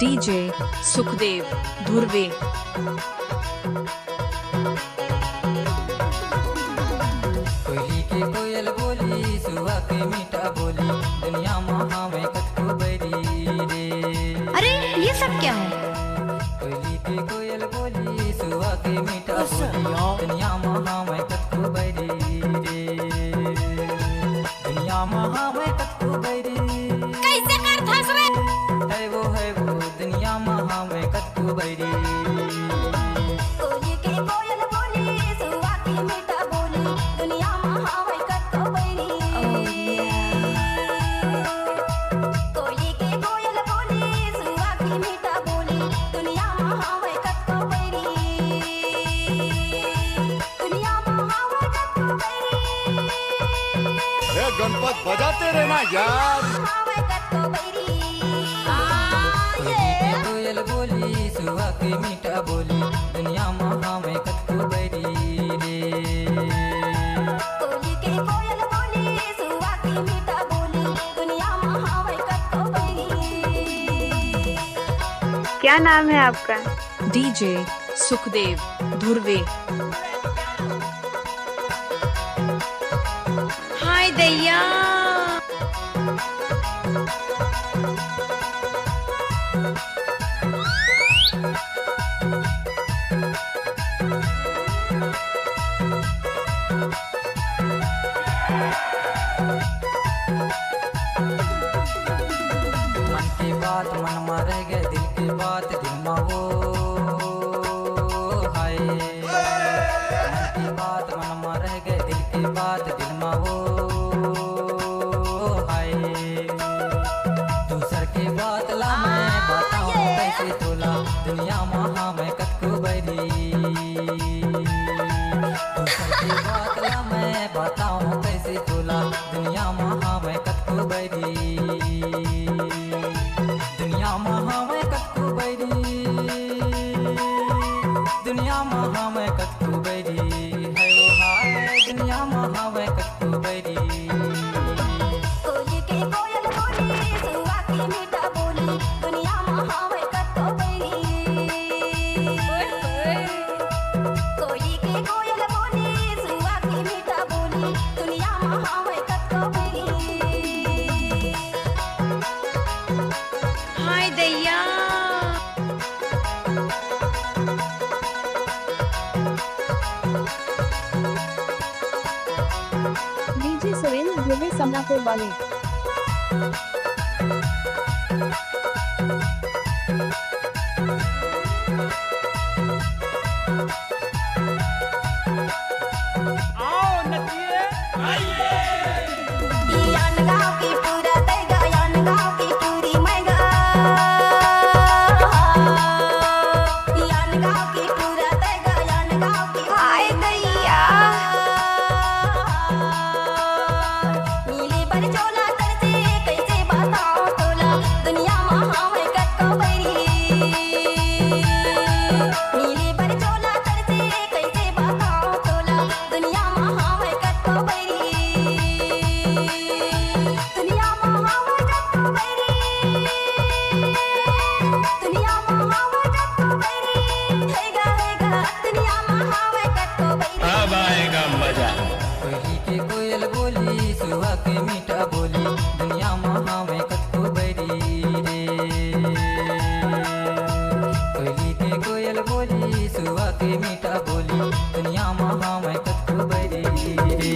DJ Sukhdev Dhurve. कोयली के कोयल बोली सुहा के मीठा बोली दुनिया महा में कतको बरी रे। अरे ये सब क्या है? कोयली के कोयल बोली सुहा के मीठा बोली दुनिया महा में कतको बरी रे। दुनिया महा में कतको बरी कैसे कर धस रे? है वो दुनिया महा में कतको बरी। कोयली के कोयल बोली सुहा के मीठा बोली दुनिया महा में कतको बरी। कोयली के कोयल बोली सुहा के मीठा बोली दुनिया महा में कतको बरी। दुनिया महा में कतको बरी। अरे गणपत बजाते रहना यार। महा में कतको बरी। कोयली के कोयल बोली सुहा के मीठा बोली दुनिया महा में कतको बरी रे। कोयली के कोयल बोली सुहा के मीठा बोली दुनिया महा में कतको बरी। क्या नाम है आपका? डीजे सुखदेव धुर्वे। हाय दैया। मन की बात मन में रह गए दिल की बात दिल में वो हाय। मन की बात मन में रह गए दिल की बात दिल में वो हाय। दूसर की बात ला मैं बताऊं कैसे तोला दुनिया महा में कतको बरी। दूसर की बात ला मैं बताऊं कैसे तोला दुनिया महा में कतको बरी। दुनिया महा में कतको बरी। दुनिया महा में कतको बरी है वो हाय। दुनिया महा में कतको बरी। कोयली के कोयल बोली सुहा के मीठा बोली दुनिया महा में कतको बरी। कोयली के कोयल बोली सुहा के मीठा बोली दुनिया महा में कतको बरी। हाय दैया। डीजे सुरेंद्र धुर्वे समनापुर वाले। यान गाँव की पूरा तैगा यान गाँव की पूरी मैगा। यान गाँव की पूरा तैगा यान गाँव की हाय दैया। नीली पर चोला तरसे कैसे बताऊं तोला दुनिया महा में कतको बरी। नीली पर चोला तरसे कैसे बताऊं तोला दुनिया महा में कतको बरी। दुनिया महा में कतको बरी। दुनिया महा में कतको बरी। हेगा दुनिया महा में कतको बरी। अब आएगा मजा। कोयली के कोयल बोली सुहा के मीठा बोली दुनिया महा में कतको बरी रे। कोयली के कोयल बोली सुहा के मीठा बोली दुनिया महा में कतको बरी रे।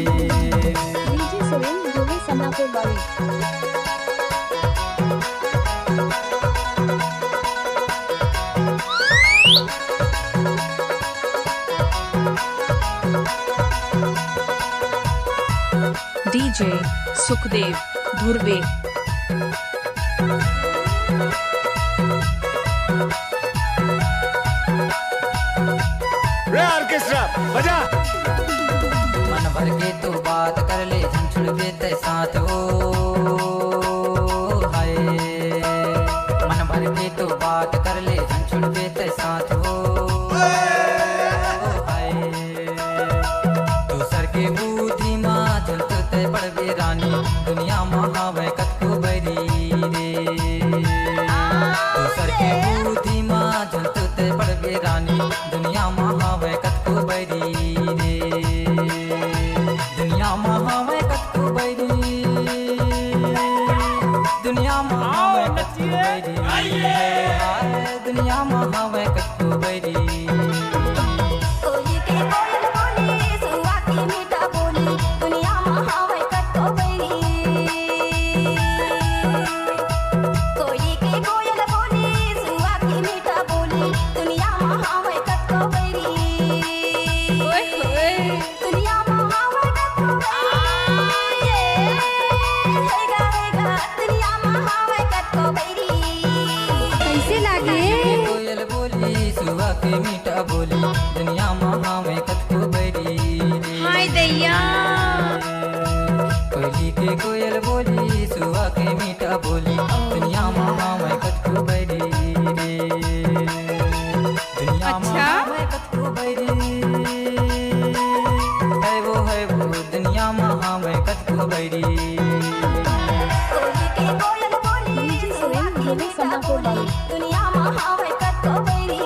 डीजे सुरेंद्र धुर्वे समनापुर वाले। डीजे सुखदेव धुर्वे। रे ऑर्केस्ट्रा बजा। मन भर के तो बात कर ले झंझुड़ बेते साथ हो हाय। मन भर के तो बात कर ले झंझुड़ बेते साथ हो हाय। दुनिया महावे कतको बैरी हेगा हेगा दुनिया महावे कतको बैरी कैसे लागे कोयल बोली सुबह के मीठा बोली दुनिया महावे कतको बैरी हाय दैया कोयली के कोयल बोली सुबह के मीठा बोली दुनिया महावे कतको बैरी दुनिया अच्छा? महावे कतको बैरी है वो दुनिया महावे कतको बैरी कोयली के कोयल बोली डीजे सुरेंद्र ध्रुवे समनापुर वाली दुनिया महावे कतको बैरी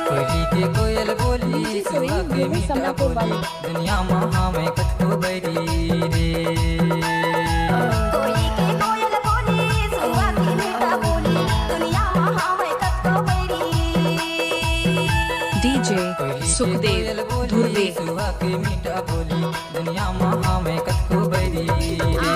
कोयली के कोयल बोली सुबह के मीठा बोली दुनिया महावे कतको बैरी रे कोयली के कोयल बोली सुबह की मीठा बोली दुनिया महावे कतको बैरी डीजे सुखदेव धुर्वे सुबह के मीठा बोली दुनिया महावे कतको बैरी रे